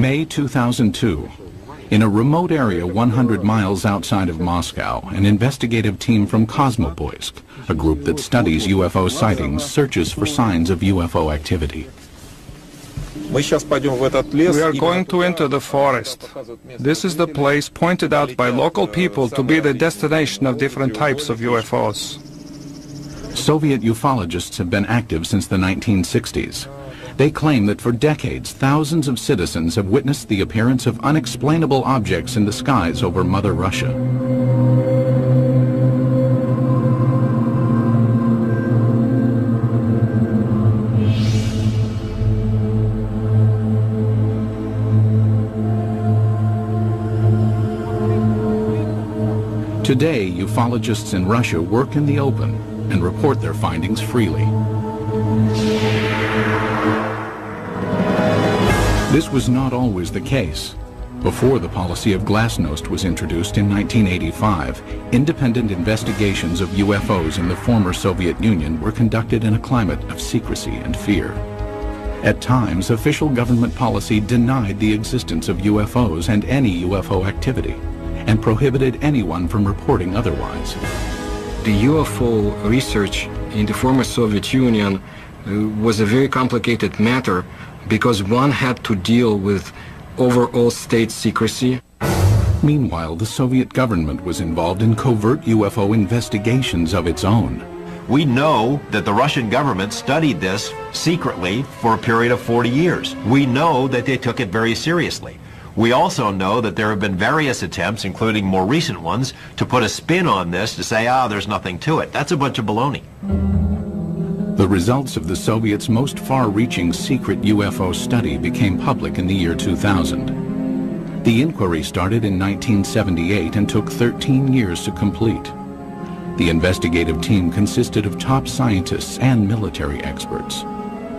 May 2002. In a remote area 100 miles outside of Moscow, an investigative team from Kosmopoisk, a group that studies UFO sightings, searches for signs of UFO activity. We are going to enter the forest. This is the place pointed out by local people to be the destination of different types of UFOs. Soviet ufologists have been active since the 1960s. They claim that for decades, thousands of citizens have witnessed the appearance of unexplainable objects in the skies over Mother Russia. Today, ufologists in Russia work in the open and report their findings freely. This was not always the case. Before the policy of glasnost was introduced in 1985, independent investigations of UFOs in the former Soviet Union were conducted in a climate of secrecy and fear. At times, official government policy denied the existence of UFOs and any UFO activity, and prohibited anyone from reporting otherwise. The UFO research in the former Soviet Union was a very complicated matter because one had to deal with overall state secrecy. Meanwhile, the Soviet government was involved in covert UFO investigations of its own. We know that the Russian government studied this secretly for a period of 40 years. We know that they took it very seriously. We also know that there have been various attempts, including more recent ones, to put a spin on this to say, there's nothing to it. That's a bunch of baloney. The results of the Soviets' most far-reaching secret UFO study became public in the year 2000. The inquiry started in 1978 and took 13 years to complete. The investigative team consisted of top scientists and military experts,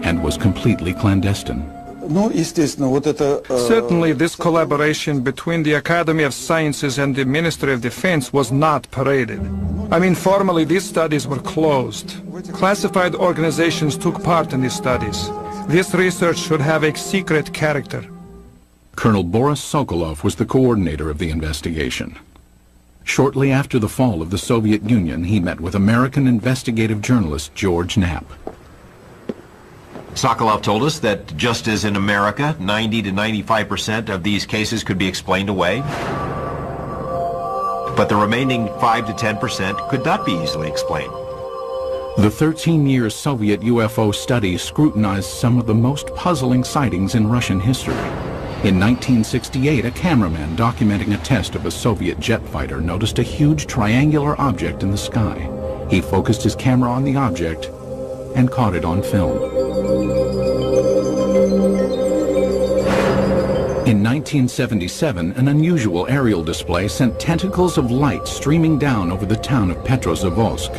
and was completely clandestine. Certainly, this collaboration between the Academy of Sciences and the Ministry of Defense was not paraded. I mean, formally, these studies were closed. Classified organizations took part in these studies. This research should have a secret character. Colonel Boris Sokolov was the coordinator of the investigation. Shortly after the fall of the Soviet Union, he met with American investigative journalist George Knapp. Sokolov told us that just as in America, 90 to 95% of these cases could be explained away, but the remaining 5 to 10% could not be easily explained. The 13-year Soviet UFO study scrutinized some of the most puzzling sightings in Russian history. In 1968, a cameraman documenting a test of a Soviet jet fighter noticed a huge triangular object in the sky. He focused his camera on the object and caught it on film. In 1977, an unusual aerial display sent tentacles of light streaming down over the town of Petrozavodsk.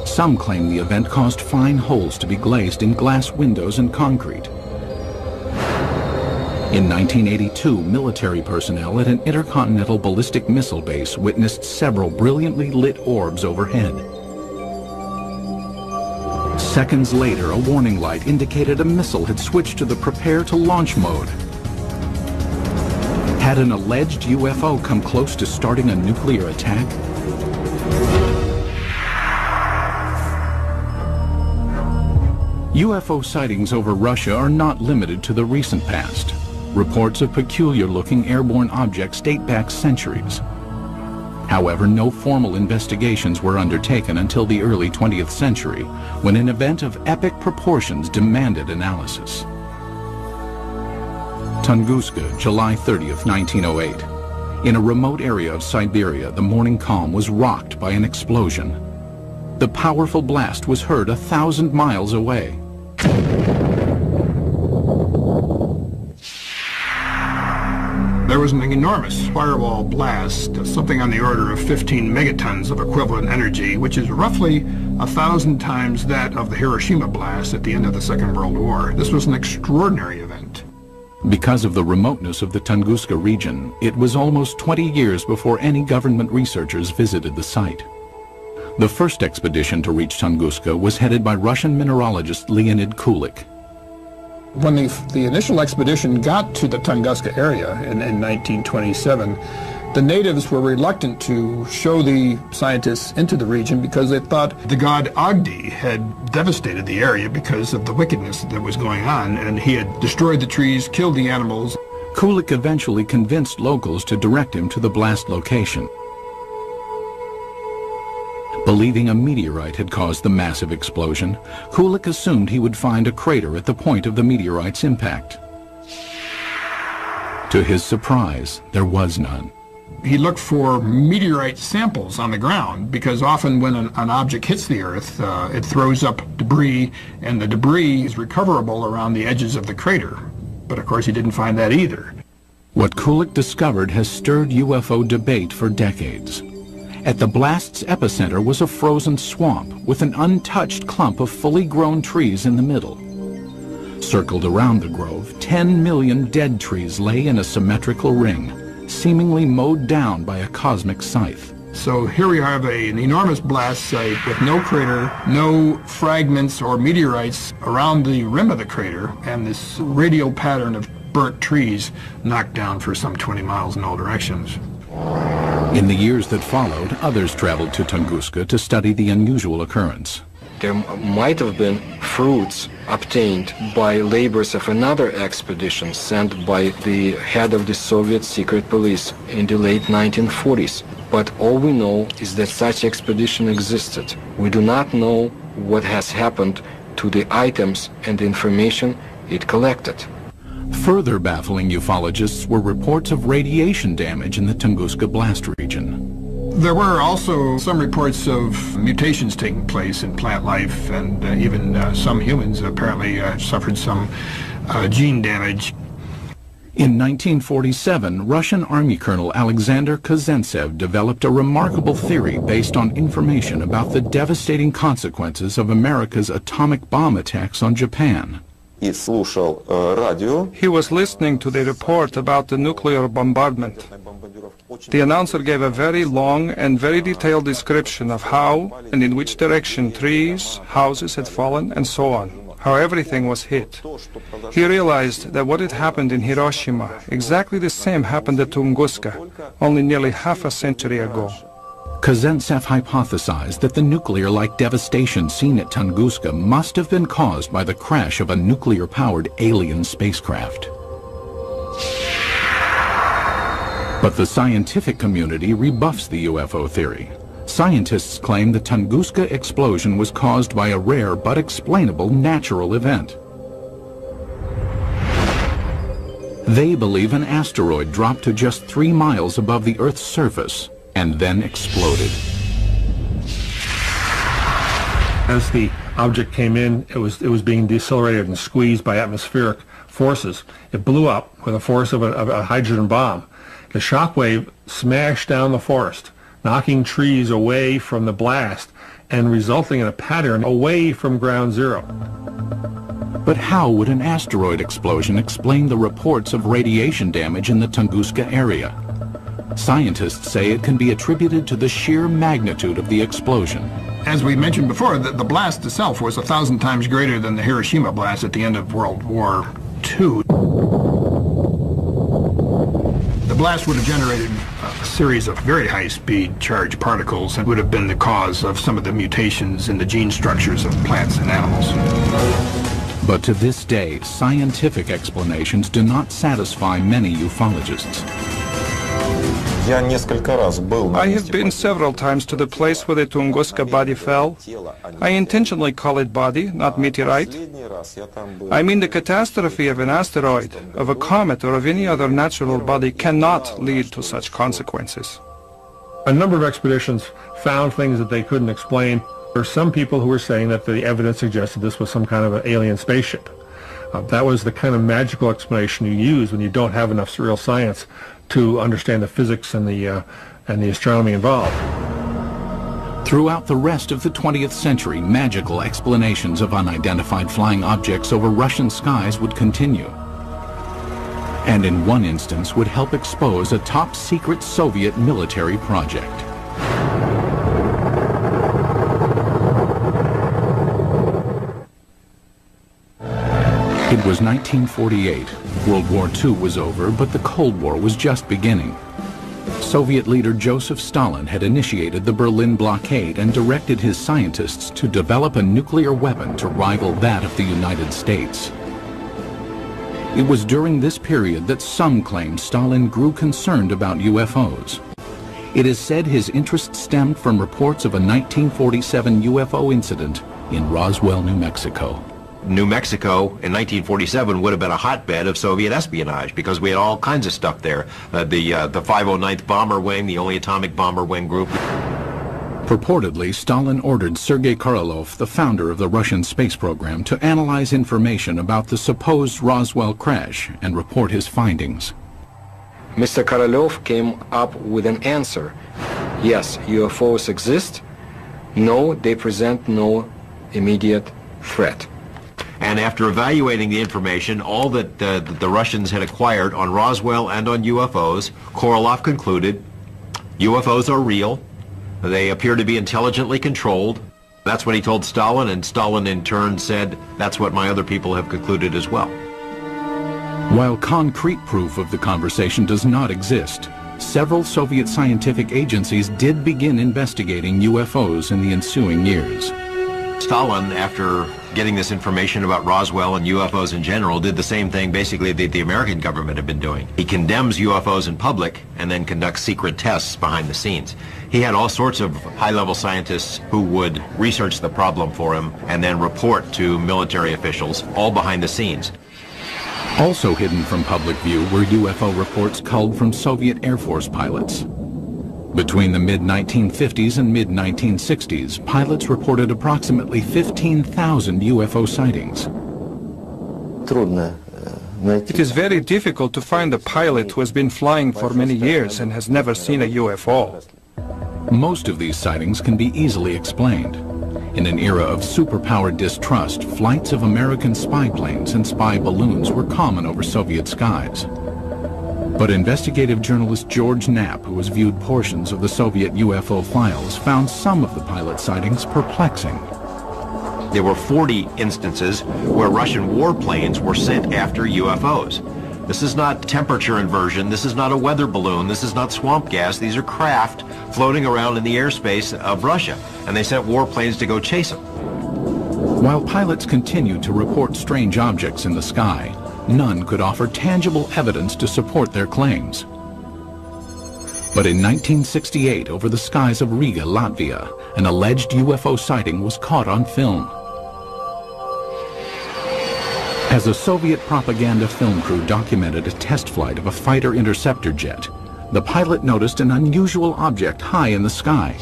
Some claim the event caused fine holes to be glazed in glass windows and concrete. In 1982, military personnel at an intercontinental ballistic missile base witnessed several brilliantly lit orbs overhead. Seconds later, a warning light indicated a missile had switched to the prepare to launch mode. Had an alleged UFO come close to starting a nuclear attack? UFO sightings over Russia are not limited to the recent past. Reports of peculiar-looking airborne objects date back centuries. However, no formal investigations were undertaken until the early 20th century, when an event of epic proportions demanded analysis. Tunguska, July 30th, 1908. In a remote area of Siberia, the morning calm was rocked by an explosion. The powerful blast was heard 1,000 miles away. There was an enormous firewall blast, something on the order of 15 megatons of equivalent energy, which is roughly 1,000 times that of the Hiroshima blast at the end of the Second World War. This was an extraordinary event. Because of the remoteness of the Tunguska region, it was almost 20 years before any government researchers visited the site. The first expedition to reach Tunguska was headed by Russian mineralogist Leonid Kulik. When the initial expedition got to the Tunguska area in 1927, the natives were reluctant to show the scientists into the region because they thought the god Agdi had devastated the area because of the wickedness that was going on, and he had destroyed the trees, killed the animals. Kulik eventually convinced locals to direct him to the blast location. Believing a meteorite had caused the massive explosion, Kulik assumed he would find a crater at the point of the meteorite's impact. To his surprise, there was none. He looked for meteorite samples on the ground because often when an object hits the Earth, it throws up debris, and the debris is recoverable around the edges of the crater. But of course he didn't find that either. What Kulik discovered has stirred UFO debate for decades. At the blast's epicenter was a frozen swamp with an untouched clump of fully grown trees in the middle. Circled around the grove, 10 million dead trees lay in a symmetrical ring, seemingly mowed down by a cosmic scythe. So here we have an enormous blast site with no crater, no fragments or meteorites around the rim of the crater, and this radial pattern of burnt trees knocked down for some 20 miles in all directions. In the years that followed, others traveled to Tunguska to study the unusual occurrence. There might have been fruits obtained by labors of another expedition sent by the head of the Soviet secret police in the late 1940s. But all we know is that such expedition existed. We do not know what has happened to the items and the information it collected. Further baffling ufologists were reports of radiation damage in the Tunguska blast region. There were also some reports of mutations taking place in plant life, and even some humans apparently suffered some gene damage. In 1947, Russian Army Colonel Alexander Kazantsev developed a remarkable theory based on information about the devastating consequences of America's atomic bomb attacks on Japan. He was listening to the report about the nuclear bombardment. The announcer gave a very long and very detailed description of how and in which direction trees, houses had fallen, and so on, how everything was hit. He realized that what had happened in Hiroshima, exactly the same happened at Tunguska, only nearly half a century ago. Kazantsev hypothesized that the nuclear-like devastation seen at Tunguska must have been caused by the crash of a nuclear-powered alien spacecraft. But the scientific community rebuffs the UFO theory. Scientists claim the Tunguska explosion was caused by a rare but explainable natural event. They believe an asteroid dropped to just 3 miles above the Earth's surface and then exploded. As the object came in, it was being decelerated and squeezed by atmospheric forces. It blew up with the force of a hydrogen bomb. The shock wave smashed down the forest, knocking trees away from the blast and resulting in a pattern away from ground zero. But how would an asteroid explosion explain the reports of radiation damage in the Tunguska area? Scientists say it can be attributed to the sheer magnitude of the explosion. As we mentioned before, the blast itself was 1,000 times greater than the Hiroshima blast at the end of World War II. The blast would have generated a series of very high-speed charged particles and would have been the cause of some of the mutations in the gene structures of plants and animals. But to this day, scientific explanations do not satisfy many ufologists. I have been several times to the place where the Tunguska body fell. I intentionally call it body, not meteorite. I mean, the catastrophe of an asteroid, of a comet, or of any other natural body cannot lead to such consequences. A number of expeditions found things that they couldn't explain. There are some people who were saying that the evidence suggested this was some kind of an alien spaceship. That was the kind of magical explanation you use when you don't have enough real science to understand the physics and the astronomy involved. Throughout the rest of the 20th century, magical explanations of unidentified flying objects over Russian skies would continue. And in one instance would help expose a top-secret Soviet military project. It was 1948. World War II was over, but the Cold War was just beginning. Soviet leader Joseph Stalin had initiated the Berlin blockade and directed his scientists to develop a nuclear weapon to rival that of the United States. It was during this period that some claimed Stalin grew concerned about UFOs. It is said his interest stemmed from reports of a 1947 UFO incident in Roswell, New Mexico. New Mexico in 1947 would have been a hotbed of Soviet espionage because we had all kinds of stuff there. The 509th Bomber Wing, the only atomic bomber wing group. Purportedly, Stalin ordered Sergei Korolev, the founder of the Russian space program, to analyze information about the supposed Roswell crash and report his findings. Mr. Korolev came up with an answer. Yes, UFOs exist. No, they present no immediate threat. And after evaluating the information, all that the Russians had acquired on Roswell and on UFOs, Korolev concluded UFOs are real. They appear to be intelligently controlled. That's what he told Stalin, and Stalin in turn said, that's what my other people have concluded as well. While concrete proof of the conversation does not exist, several Soviet scientific agencies did begin investigating UFOs in the ensuing years. Stalin, after getting this information about Roswell and UFOs in general, did the same thing basically that the American government had been doing. He condemns UFOs in public and then conducts secret tests behind the scenes. He had all sorts of high-level scientists who would research the problem for him and then report to military officials, all behind the scenes. Also hidden from public view were UFO reports culled from Soviet Air Force pilots. Between the mid-1950s and mid-1960s, pilots reported approximately 15,000 UFO sightings. It is very difficult to find a pilot who has been flying for many years and has never seen a UFO. Most of these sightings can be easily explained. In an era of superpower distrust, flights of American spy planes and spy balloons were common over Soviet skies. But investigative journalist George Knapp, who has viewed portions of the Soviet UFO files, found some of the pilot sightings perplexing. There were 40 instances where Russian warplanes were sent after UFOs. This is not temperature inversion, this is not a weather balloon, this is not swamp gas, these are craft floating around in the airspace of Russia, and they sent warplanes to go chase them. While pilots continued to report strange objects in the sky, none could offer tangible evidence to support their claims. But in 1968, over the skies of Riga, Latvia, an alleged UFO sighting was caught on film. As a Soviet propaganda film crew documented a test flight of a fighter interceptor jet, the pilot noticed an unusual object high in the sky.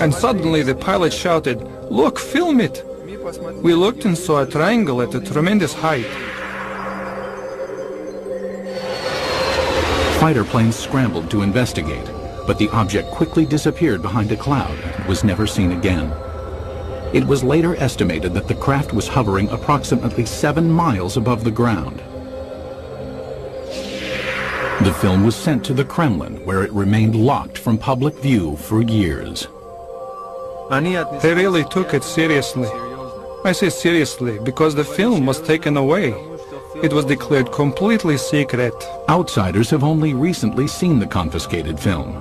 And suddenly the pilot shouted, "Look, film it!" We looked and saw a triangle at a tremendous height. Fighter planes scrambled to investigate, but the object quickly disappeared behind a cloud and was never seen again. It was later estimated that the craft was hovering approximately 7 miles above the ground. The film was sent to the Kremlin, where it remained locked from public view for years. They really took it seriously. I say seriously because the film was taken away. It was declared completely secret. Outsiders have only recently seen the confiscated film.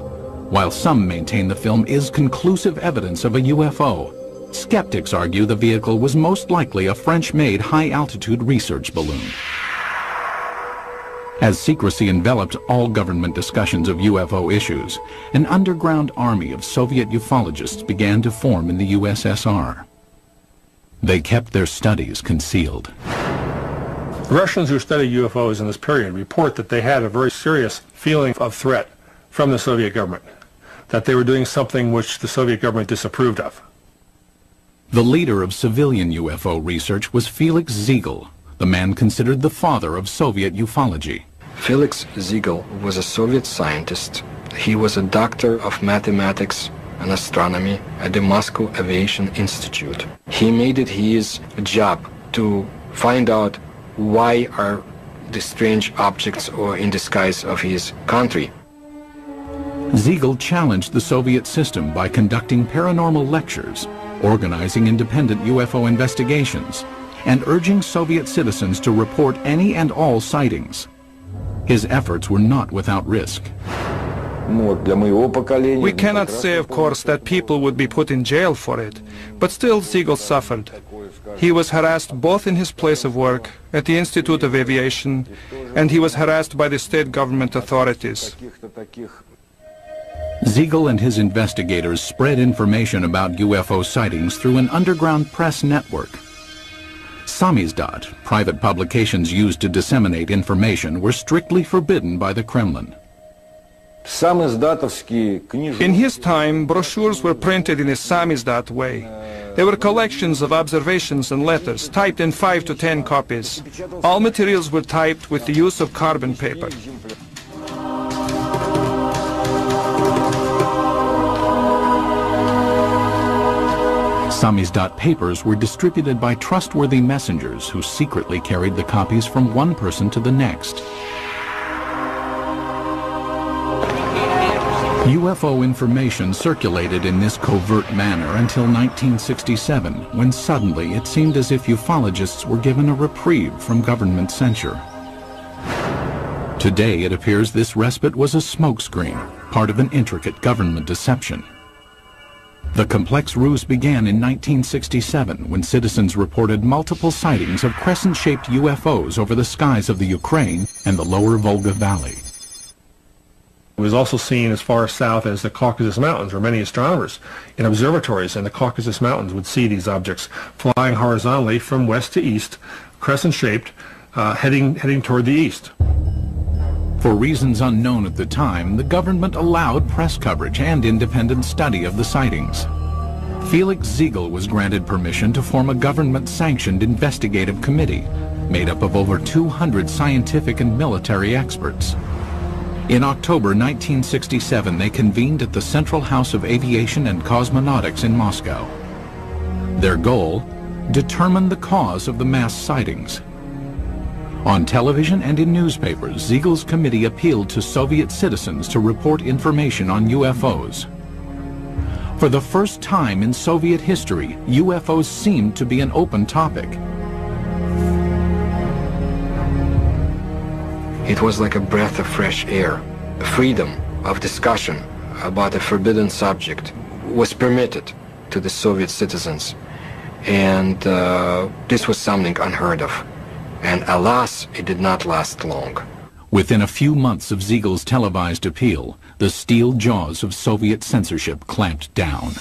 While some maintain the film is conclusive evidence of a UFO, skeptics argue the vehicle was most likely a French-made high-altitude research balloon. As secrecy enveloped all government discussions of UFO issues, an underground army of Soviet ufologists began to form in the USSR. They kept their studies concealed. Russians who study UFOs in this period report that they had a very serious feeling of threat from the Soviet government, that they were doing something which the Soviet government disapproved of. The leader of civilian UFO research was Felix Ziegel, the man considered the father of Soviet ufology. Felix Ziegel was a Soviet scientist. He was a doctor of mathematics and astronomy at the Moscow Aviation Institute. He made it his job to find out why are the strange objects or in the skies of his country. Siegel challenged the Soviet system by conducting paranormal lectures, organizing independent UFO investigations, and urging Soviet citizens to report any and all sightings. His efforts were not without risk. We cannot say, of course, that people would be put in jail for it, but still Siegel suffered. He was harassed both in his place of work, at the Institute of Aviation, and he was harassed by the state government authorities. Siegel and his investigators spread information about UFO sightings through an underground press network. Samizdat, private publications used to disseminate information, were strictly forbidden by the Kremlin. In his time, brochures were printed in a samizdat way. They were collections of observations and letters, typed in 5 to 10 copies. All materials were typed with the use of carbon paper. Samizdat papers were distributed by trustworthy messengers who secretly carried the copies from one person to the next. UFO information circulated in this covert manner until 1967, when suddenly it seemed as if ufologists were given a reprieve from government censure. Today it appears this respite was a smokescreen, part of an intricate government deception. The complex ruse began in 1967 when citizens reported multiple sightings of crescent-shaped UFOs over the skies of the Ukraine and the lower Volga Valley. It was also seen as far south as the Caucasus Mountains, where many astronomers in observatories in the Caucasus Mountains would see these objects flying horizontally from west to east, crescent-shaped, heading toward the east. For reasons unknown at the time, the government allowed press coverage and independent study of the sightings. Felix Siegel was granted permission to form a government-sanctioned investigative committee made up of over 200 scientific and military experts. In October 1967, they convened at the Central House of Aviation and Cosmonautics in Moscow. Their goal? Determine the cause of the mass sightings. On television and in newspapers, Siegel's committee appealed to Soviet citizens to report information on UFOs. For the first time in Soviet history, UFOs seemed to be an open topic. It was like a breath of fresh air. Freedom of discussion about a forbidden subject was permitted to the Soviet citizens, and this was something unheard of. And alas, it did not last long. Within a few months of Siegel's televised appeal, the steel jaws of Soviet censorship clamped down.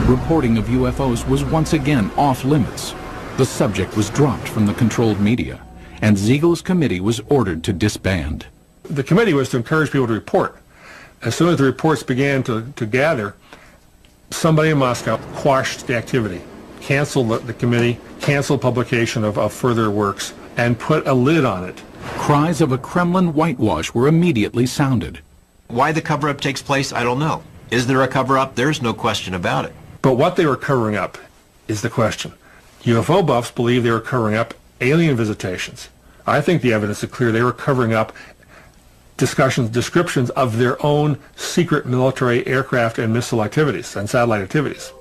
Reporting of UFOs was once again off limits. The subject was dropped from the controlled media, and Siegel's committee was ordered to disband. The committee was to encourage people to report. As soon as the reports began to gather, somebody in Moscow quashed the activity, canceled the committee, canceled publication of further works, and put a lid on it. Cries of a Kremlin whitewash were immediately sounded. Why the cover-up takes place, I don't know. Is there a cover-up? There's no question about it. But what they were covering up is the question. UFO buffs believe they were covering up alien visitations. I think the evidence is clear they were covering up descriptions of their own secret military aircraft and missile activities and satellite activities.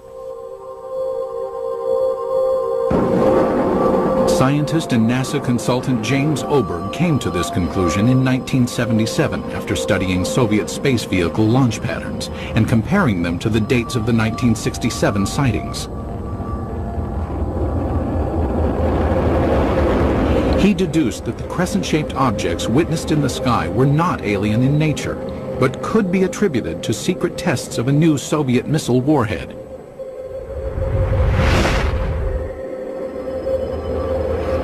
Scientist and NASA consultant James Oberg came to this conclusion in 1977 after studying Soviet space vehicle launch patterns and comparing them to the dates of the 1967 sightings. He deduced that the crescent-shaped objects witnessed in the sky were not alien in nature, but could be attributed to secret tests of a new Soviet missile warhead.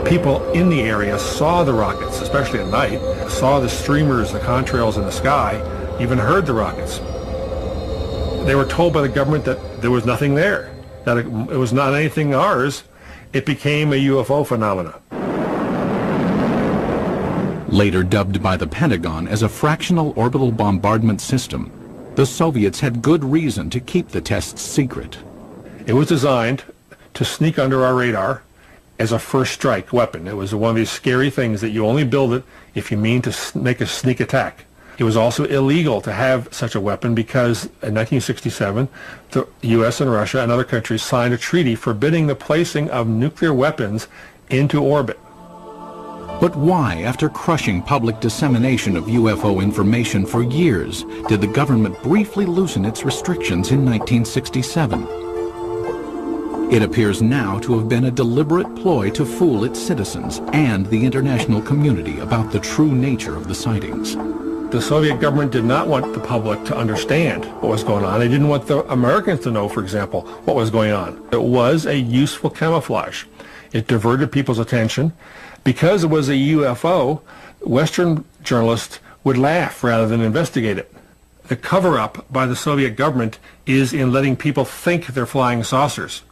People in the area saw the rockets, especially at night, saw the streamers, the contrails in the sky, even heard the rockets. They were told by the government that there was nothing there, that it was not anything ours. It became a UFO phenomenon. Later dubbed by the Pentagon as a fractional orbital bombardment system, the Soviets had good reason to keep the tests secret. It was designed to sneak under our radar as a first strike weapon. It was one of these scary things that you only build it if you mean to make a sneak attack. It was also illegal to have such a weapon because in 1967, the U.S. and Russia and other countries signed a treaty forbidding the placing of nuclear weapons into orbit. But why, after crushing public dissemination of UFO information for years, did the government briefly loosen its restrictions in 1967? It appears now to have been a deliberate ploy to fool its citizens and the international community about the true nature of the sightings. The Soviet government did not want the public to understand what was going on. They didn't want the Americans to know, for example, what was going on. It was a useful camouflage. It diverted people's attention. Because it was a UFO, Western journalists would laugh rather than investigate it. The cover-up by the Soviet government is in letting people think they're flying saucers.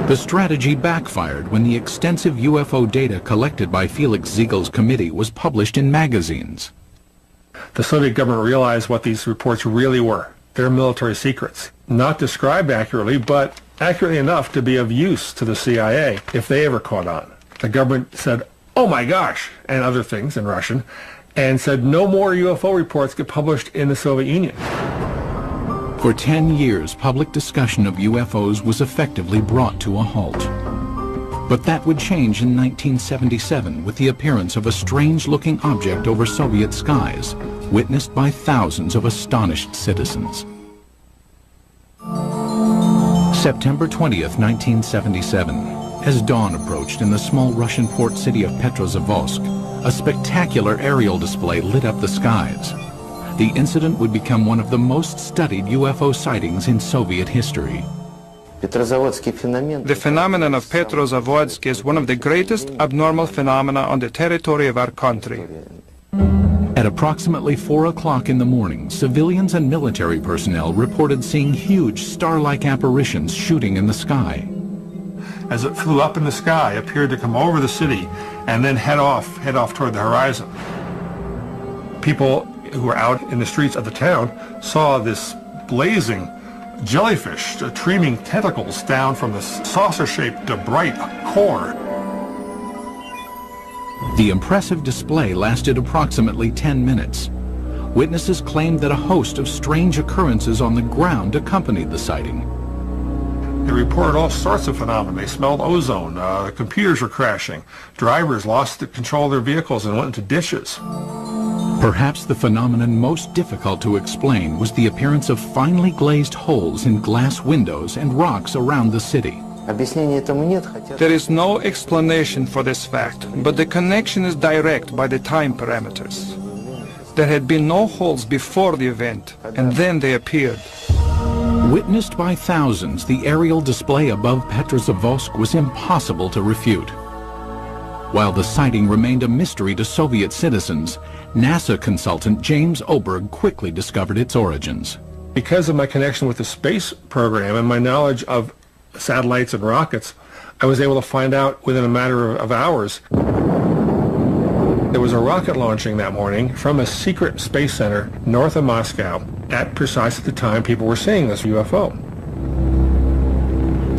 The strategy backfired when the extensive UFO data collected by Felix Ziegel's committee was published in magazines. The Soviet government realized what these reports really were. They're military secrets. Not described accurately, but accurately enough to be of use to the CIA if they ever caught on. The government said, "Oh my gosh," and other things in Russian, and said no more UFO reports get published in the Soviet Union. For 10 years, public discussion of UFOs was effectively brought to a halt. But that would change in 1977 with the appearance of a strange-looking object over Soviet skies, witnessed by thousands of astonished citizens. September 20th, 1977. As dawn approached in the small Russian port city of Petrozavodsk, a spectacular aerial display lit up the skies. The incident would become one of the most studied UFO sightings in Soviet history. The phenomenon of Petrozavodsk is one of the greatest abnormal phenomena on the territory of our country. At approximately 4 o'clock in the morning, civilians and military personnel reported seeing huge star-like apparitions shooting in the sky. As it flew up in the sky, appeared to come over the city and then head off toward the horizon. People who were out in the streets of the town saw this blazing jellyfish, streaming tentacles down from the saucer-shaped bright core. The impressive display lasted approximately 10 minutes. Witnesses claimed that a host of strange occurrences on the ground accompanied the sighting. They reported all sorts of phenomena. They smelled ozone, computers were crashing, drivers lost control of their vehicles and went into ditches. Perhaps the phenomenon most difficult to explain was the appearance of finely glazed holes in glass windows and rocks around the city. There is no explanation for this fact, but the connection is direct by the time parameters. There had been no holes before the event, and then they appeared. Witnessed by thousands, the aerial display above Petrozavodsk was impossible to refute. While the sighting remained a mystery to Soviet citizens, NASA consultant James Oberg quickly discovered its origins. Because of my connection with the space program and my knowledge of satellites and rockets, I was able to find out within a matter of hours. There was a rocket launching that morning from a secret space center north of Moscow at precisely the time people were seeing this UFO.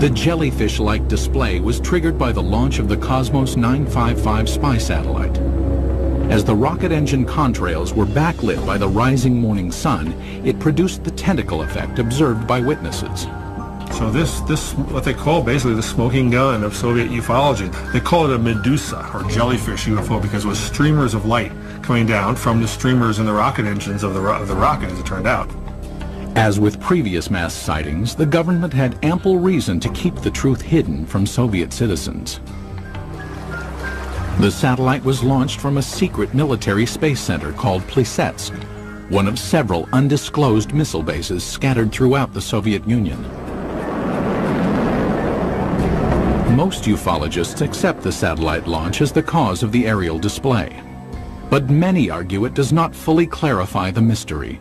The jellyfish-like display was triggered by the launch of the Cosmos 955 spy satellite. As the rocket engine contrails were backlit by the rising morning sun, it produced the tentacle effect observed by witnesses. So this what they call basically the smoking gun of Soviet ufology. They call it a Medusa, or jellyfish UFO, because it was streamers of light coming down from the streamers in the rocket engines of the rocket, as it turned out. As with previous mass sightings, the government had ample reason to keep the truth hidden from Soviet citizens. The satellite was launched from a secret military space center called Plesetsk, one of several undisclosed missile bases scattered throughout the Soviet Union. Most ufologists accept the satellite launch as the cause of the aerial display. But many argue it does not fully clarify the mystery.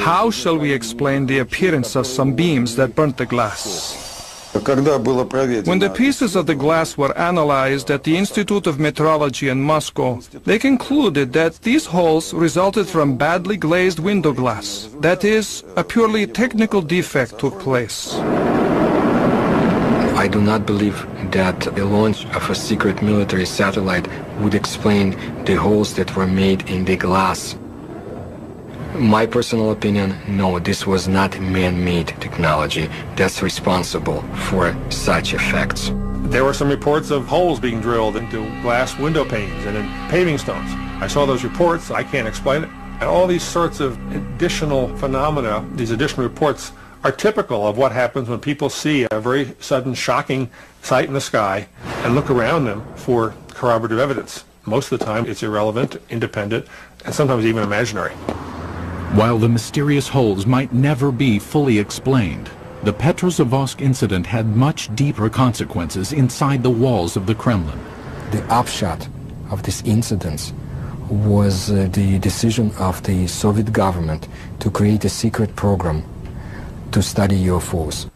How shall we explain the appearance of some beams that burnt the glass? When the pieces of the glass were analyzed at the Institute of Metrology in Moscow, they concluded that these holes resulted from badly glazed window glass. That is, a purely technical defect took place. I do not believe that the launch of a secret military satellite would explain the holes that were made in the glass. My personal opinion, no, this was not man-made technology that's responsible for such effects. There were some reports of holes being drilled into glass window panes and in paving stones. I saw those reports. I can't explain it. And all these sorts of additional phenomena, these additional reports, are typical of what happens when people see a very sudden, shocking sight in the sky and look around them for corroborative evidence. Most of the time, it's irrelevant, independent, and sometimes even imaginary. While the mysterious holes might never be fully explained, the Petrozavodsk incident had much deeper consequences inside the walls of the Kremlin. The upshot of this incident was the decision of the Soviet government to create a secret program to study UFOs.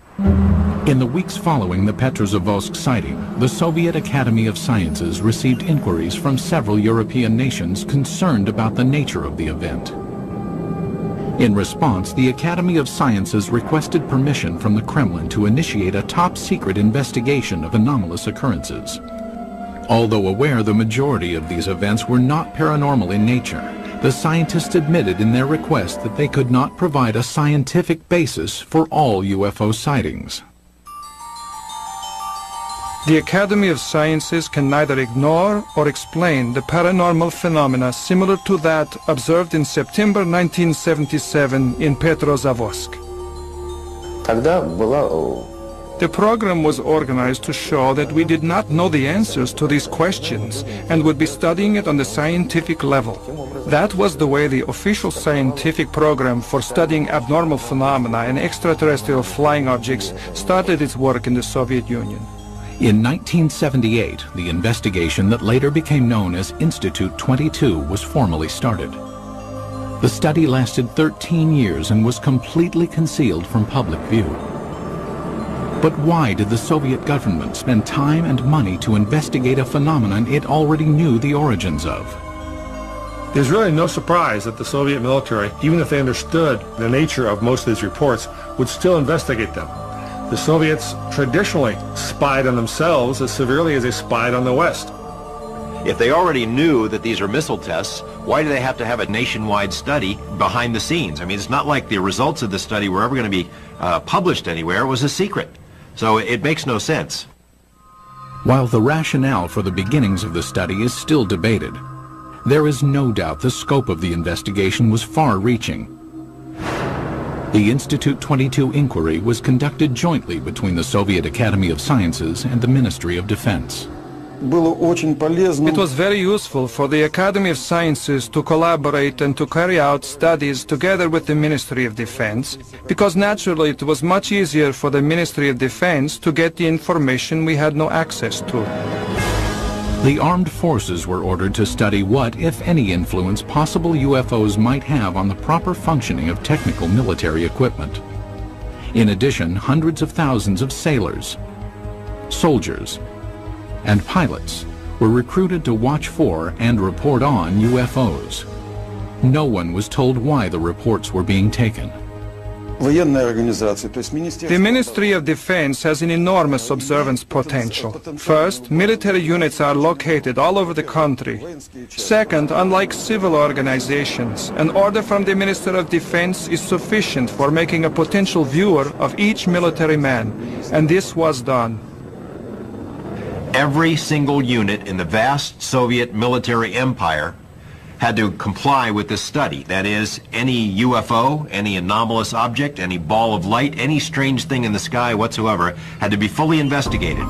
In the weeks following the Petrozavodsk sighting, the Soviet Academy of Sciences received inquiries from several European nations concerned about the nature of the event. In response, the Academy of Sciences requested permission from the Kremlin to initiate a top-secret investigation of anomalous occurrences. Although aware the majority of these events were not paranormal in nature, the scientists admitted in their request that they could not provide a scientific basis for all UFO sightings. The Academy of Sciences can neither ignore or explain the paranormal phenomena similar to that observed in September 1977 in Petrozavodsk. The program was organized to show that we did not know the answers to these questions and would be studying it on the scientific level. That was the way the official scientific program for studying abnormal phenomena and extraterrestrial flying objects started its work in the Soviet Union. In 1978, the investigation that later became known as Institute 22 was formally started. The study lasted 13 years and was completely concealed from public view. But why did the Soviet government spend time and money to investigate a phenomenon it already knew the origins of? There's really no surprise that the Soviet military, even if they understood the nature of most of these reports, would still investigate them. The Soviets traditionally spied on themselves as severely as they spied on the West. If they already knew that these are missile tests, why do they have to have a nationwide study behind the scenes? I mean, it's not like the results of the study were ever going to be published anywhere. It was a secret. So it makes no sense. While the rationale for the beginnings of the study is still debated, there is no doubt the scope of the investigation was far-reaching. The Institute 22 inquiry was conducted jointly between the Soviet Academy of Sciences and the Ministry of Defense. It was very useful for the Academy of Sciences to collaborate and to carry out studies together with the Ministry of Defense, because naturally it was much easier for the Ministry of Defense to get the information we had no access to. The armed forces were ordered to study what, if any, influence possible UFOs might have on the proper functioning of technical military equipment. In addition, hundreds of thousands of sailors, soldiers, and pilots were recruited to watch for and report on UFOs. No one was told why the reports were being taken. The Ministry of Defense has an enormous observance potential. First, military units are located all over the country. Second, unlike civil organizations, an order from the Minister of Defense is sufficient for making a potential viewer of each military man, and this was done. Every single unit in the vast Soviet military empire had to comply with this study. That is, any UFO, any anomalous object, any ball of light, any strange thing in the sky whatsoever had to be fully investigated.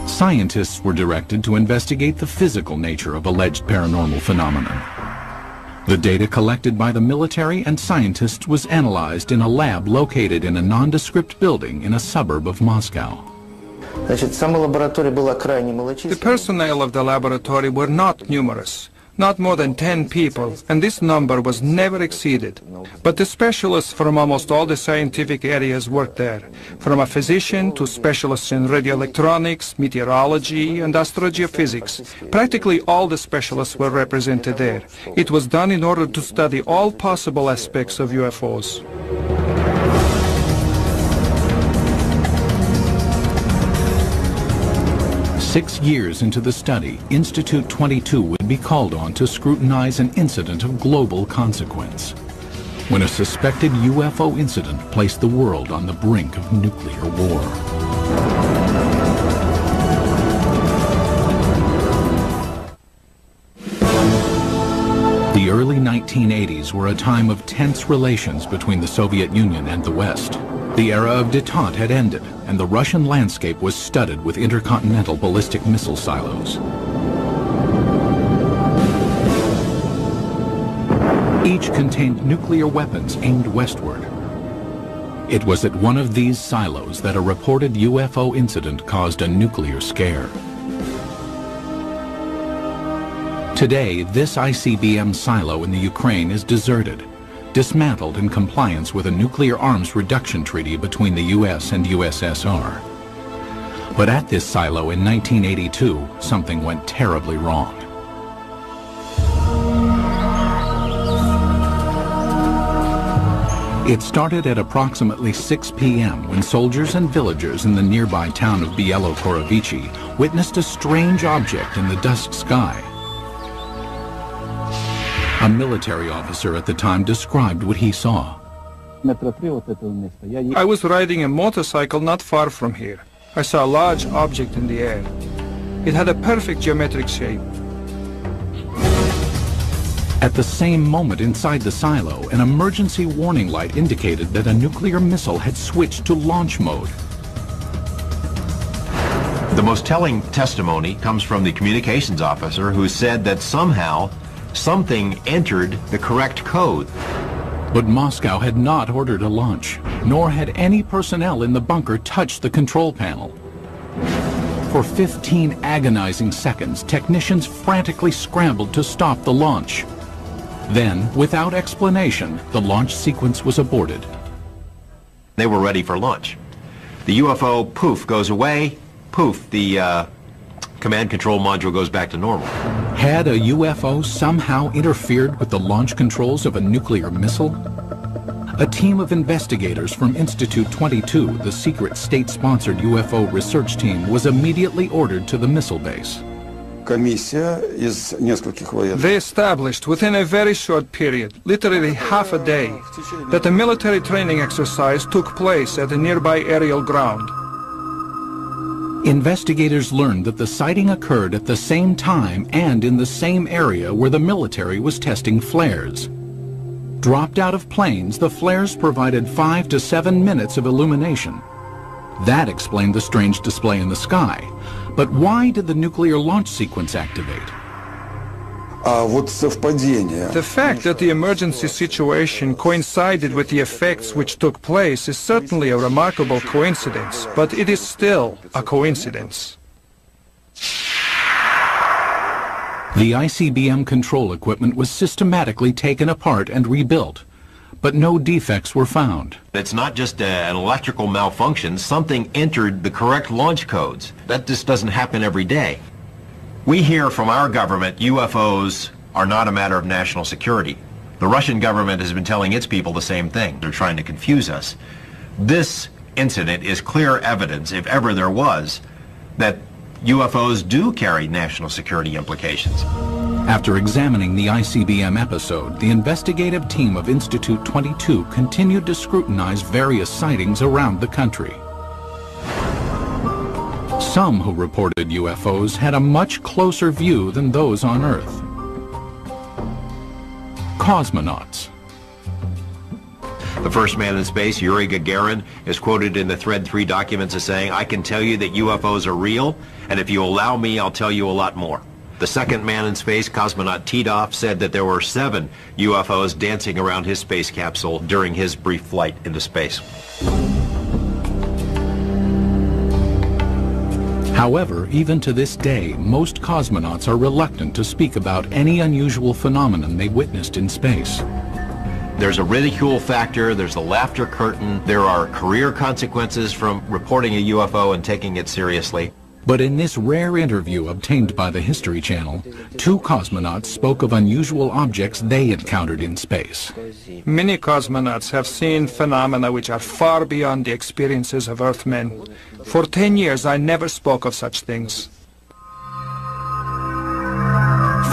Scientists were directed to investigate the physical nature of alleged paranormal phenomena. The data collected by the military and scientists was analyzed in a lab located in a nondescript building in a suburb of Moscow. The personnel of the laboratory were not numerous. Not more than 10 people, and this number was never exceeded. But the specialists from almost all the scientific areas worked there, from a physician to specialists in radioelectronics, meteorology, and astrogeophysics. Practically all the specialists were represented there. It was done in order to study all possible aspects of UFOs. 6 years into the study, Institute 22 would be called on to scrutinize an incident of global consequence, when a suspected UFO incident placed the world on the brink of nuclear war. The early 1980s were a time of tense relations between the Soviet Union and the West. The era of détente had ended, and the Russian landscape was studded with intercontinental ballistic missile silos. Each contained nuclear weapons aimed westward. It was at one of these silos that a reported UFO incident caused a nuclear scare. Today, this ICBM silo in the Ukraine is deserted, dismantled in compliance with a nuclear arms reduction treaty between the US and USSR. But at this silo in 1982, something went terribly wrong. It started at approximately 6 p.m. when soldiers and villagers in the nearby town of Bielo-Korovichi witnessed a strange object in the dusk sky. A military officer at the time described what he saw. I was riding a motorcycle not far from here. I saw a large object in the air. It had a perfect geometric shape. At the same moment inside the silo, an emergency warning light indicated that a nuclear missile had switched to launch mode. The most telling testimony comes from the communications officer who said that somehow something entered the correct code. But Moscow had not ordered a launch, nor had any personnel in the bunker touched the control panel. For 15 agonizing seconds, technicians frantically scrambled to stop the launch. Then, without explanation, the launch sequence was aborted. They were ready for launch. The UFO, poof, goes away. Poof, the command control module goes back to normal. Had a UFO somehow interfered with the launch controls of a nuclear missile? A team of investigators from Institute 22, the secret state-sponsored UFO research team, was immediately ordered to the missile base. They established within a very short period, literally half a day, that a military training exercise took place at a nearby aerial ground. Investigators learned that the sighting occurred at the same time and in the same area where the military was testing flares. Dropped out of planes, the flares provided 5 to 7 minutes of illumination. That explained the strange display in the sky. But why did the nuclear launch sequence activate? The fact that the emergency situation coincided with the effects which took place is certainly a remarkable coincidence, but it is still a coincidence. The ICBM control equipment was systematically taken apart and rebuilt, but no defects were found. It's not just an electrical malfunction. Something entered the correct launch codes. That just doesn't happen every day. We hear from our government UFOs are not a matter of national security. The Russian government has been telling its people the same thing. They're trying to confuse us. This incident is clear evidence, if ever there was, that UFOs do carry national security implications. After examining the ICBM episode, the investigative team of Institute 22 continued to scrutinize various sightings around the country. Some who reported UFOs had a much closer view than those on Earth. Cosmonauts. The first man in space, Yuri Gagarin, is quoted in the Thread 3 documents as saying, "I can tell you that UFOs are real, and if you allow me, I'll tell you a lot more." The second man in space, cosmonaut Titov, said that there were 7 UFOs dancing around his space capsule during his brief flight into space. However, even to this day, most cosmonauts are reluctant to speak about any unusual phenomenon they witnessed in space. There's a ridicule factor, there's a laughter curtain, there are career consequences from reporting a UFO and taking it seriously. But in this rare interview obtained by the History Channel, 2 cosmonauts spoke of unusual objects they encountered in space. Many cosmonauts have seen phenomena which are far beyond the experiences of Earthmen. For 10 years, I never spoke of such things.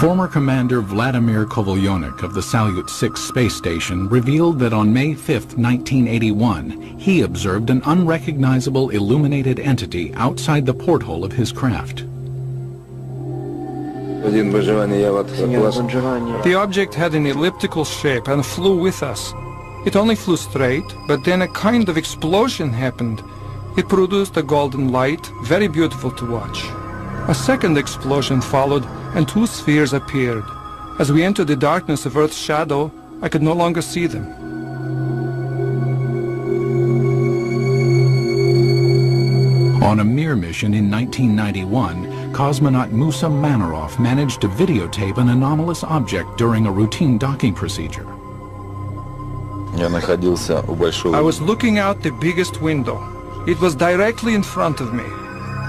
Former Commander Vladimir Kovalyonik of the Salyut 6 space station revealed that on May 5, 1981, he observed an unrecognizable illuminated entity outside the porthole of his craft. The object had an elliptical shape and flew with us. It only flew straight, but then a kind of explosion happened. It produced a golden light, very beautiful to watch. A second explosion followed, and two spheres appeared. As we entered the darkness of Earth's shadow, I could no longer see them. On a Mir mission in 1991, cosmonaut Musa Manarov managed to videotape an anomalous object during a routine docking procedure. I was looking out the biggest window. It was directly in front of me.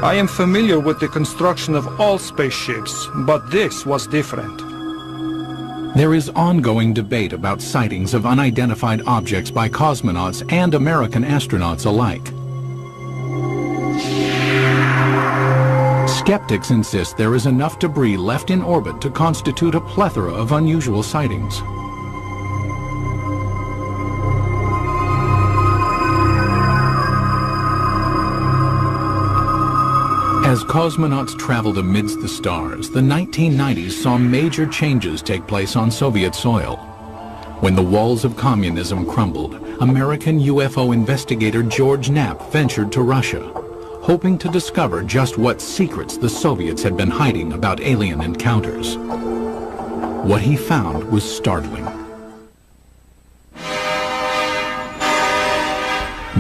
I am familiar with the construction of all spaceships, but this was different. There is ongoing debate about sightings of unidentified objects by cosmonauts and American astronauts alike. Skeptics insist there is enough debris left in orbit to constitute a plethora of unusual sightings. As cosmonauts traveled amidst the stars, the 1990s saw major changes take place on Soviet soil. When the walls of communism crumbled, American UFO investigator George Knapp ventured to Russia, hoping to discover just what secrets the Soviets had been hiding about alien encounters. What he found was startling.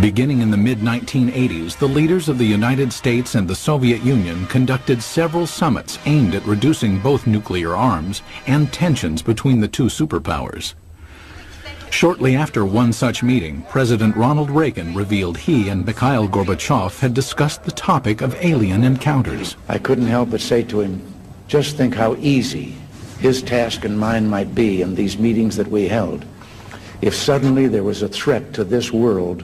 Beginning in the mid-1980s, the leaders of the United States and the Soviet Union conducted several summits aimed at reducing both nuclear arms and tensions between the two superpowers. Shortly after one such meeting, President Ronald Reagan revealed he and Mikhail Gorbachev had discussed the topic of alien encounters. I couldn't help but say to him, just think how easy his task and mine might be in these meetings that we held if suddenly there was a threat to this world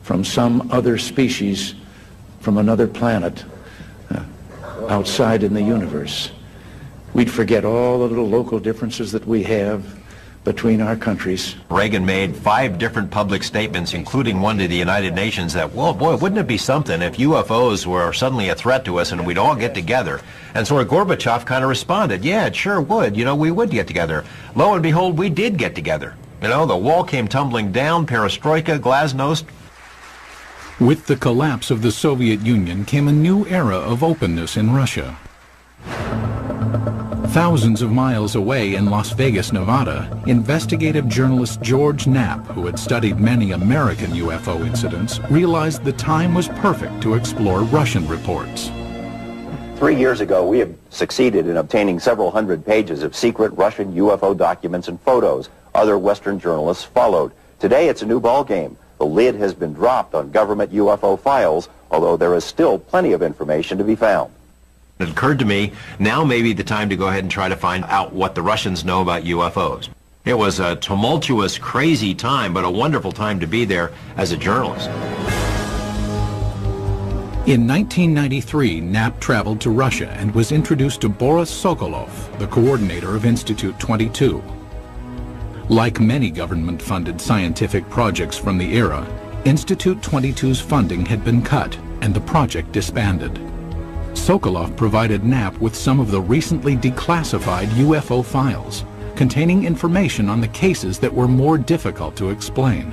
from some other species, from another planet, outside in the universe. We'd forget all the little local differences that we have between our countries. Reagan made 5 different public statements, including one to the United Nations, that, well, boy, wouldn't it be something if UFOs were suddenly a threat to us and we'd all get together? And sort of Gorbachev kind of responded, yeah, it sure would. You know, we would get together. Lo and behold, we did get together. You know, the wall came tumbling down, perestroika, glasnost. With the collapse of the Soviet Union came a new era of openness in Russia. Thousands of miles away in Las Vegas, Nevada, investigative journalist George Knapp, who had studied many American UFO incidents, realized the time was perfect to explore Russian reports. 3 years ago, we have succeeded in obtaining several hundred pages of secret Russian UFO documents and photos. Other Western journalists followed. Today, it's a new ballgame. The lid has been dropped on government UFO files, although there is still plenty of information to be found. It occurred to me, now may be the time to go ahead and try to find out what the Russians know about UFOs. It was a tumultuous, crazy time, but a wonderful time to be there as a journalist. In 1993, Knapp traveled to Russia and was introduced to Boris Sokolov, the coordinator of Institute 22. Like many government-funded scientific projects from the era, Institute 22's funding had been cut and the project disbanded. Sokolov provided Knapp with some of the recently declassified UFO files, containing information on the cases that were more difficult to explain.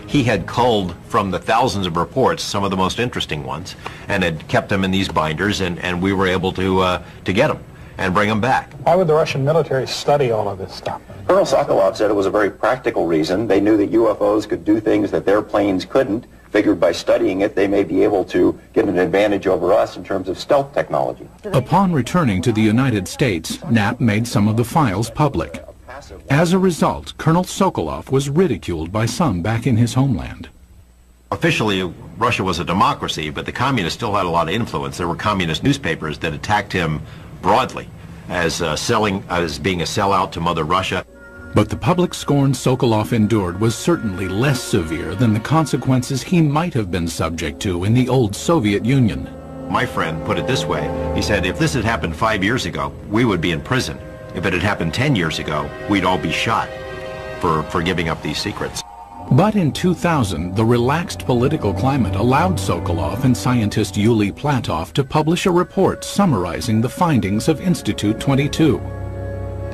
He had culled from the thousands of reports some of the most interesting ones and had kept them in these binders, and we were able to get them and bring them back. Why would the Russian military study all of this stuff? Colonel Sokolov said it was a very practical reason. They knew that UFOs could do things that their planes couldn't. Figured by studying it, they may be able to get an advantage over us in terms of stealth technology. Upon returning to the United States, Knapp made some of the files public. As a result, Colonel Sokolov was ridiculed by some back in his homeland. Officially, Russia was a democracy, but the communists still had a lot of influence. There were communist newspapers that attacked him broadly as being a sellout to Mother Russia. But the public scorn Sokolov endured was certainly less severe than the consequences he might have been subject to in the old Soviet Union. My friend put it this way. He said, if this had happened 5 years ago, we would be in prison. If it had happened 10 years ago, we'd all be shot for giving up these secrets. But in 2000, the relaxed political climate allowed Sokolov and scientist Yuli Platov to publish a report summarizing the findings of Institute 22.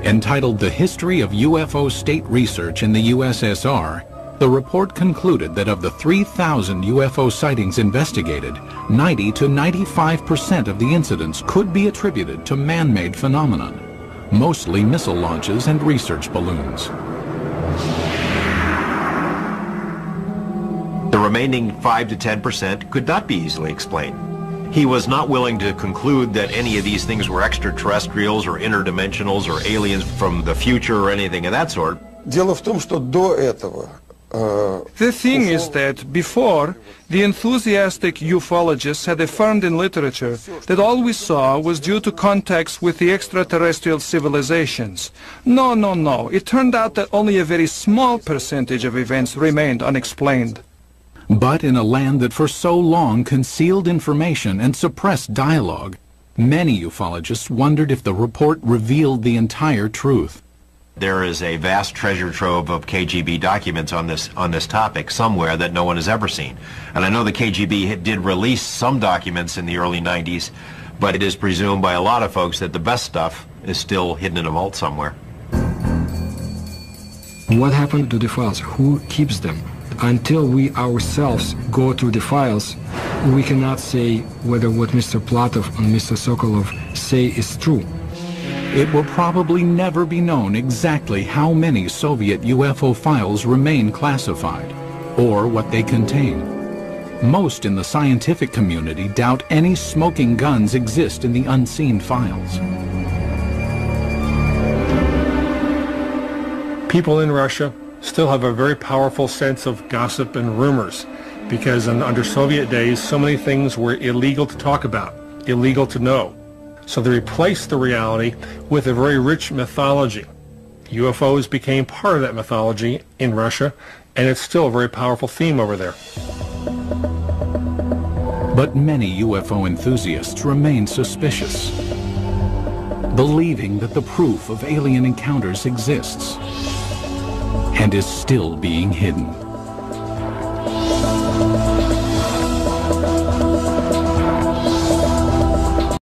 Entitled The History of UFO State Research in the USSR, the report concluded that of the 3,000 UFO sightings investigated, 90 to 95% of the incidents could be attributed to man-made phenomenon, mostly missile launches and research balloons. The remaining 5 to 10% could not be easily explained. He was not willing to conclude that any of these things were extraterrestrials or interdimensionals or aliens from the future or anything of that sort. The thing is that before, the enthusiastic ufologists had affirmed in literature that all we saw was due to contacts with the extraterrestrial civilizations. No. It turned out that only a very small percentage of events remained unexplained. But in a land that for so long concealed information and suppressed dialogue, many ufologists wondered if the report revealed the entire truth. There is a vast treasure trove of KGB documents on this topic somewhere that no one has ever seen. And I know the KGB did release some documents in the early 90s, but it is presumed by a lot of folks that the best stuff is still hidden in a vault somewhere. What happened to the files? Who keeps them? Until we ourselves go through the files, we cannot say whether what Mr. Platov and Mr. Sokolov say is true. It will probably never be known exactly how many Soviet UFO files remain classified, or what they contain. Most in the scientific community doubt any smoking guns exist in the unseen files. People in Russia still have a very powerful sense of gossip and rumors, because under Soviet days, so many things were illegal to talk about, illegal to know. So they replaced the reality with a very rich mythology. UFOs became part of that mythology in Russia, and it's still a very powerful theme over there. But many UFO enthusiasts remain suspicious, believing that the proof of alien encounters exists and is still being hidden.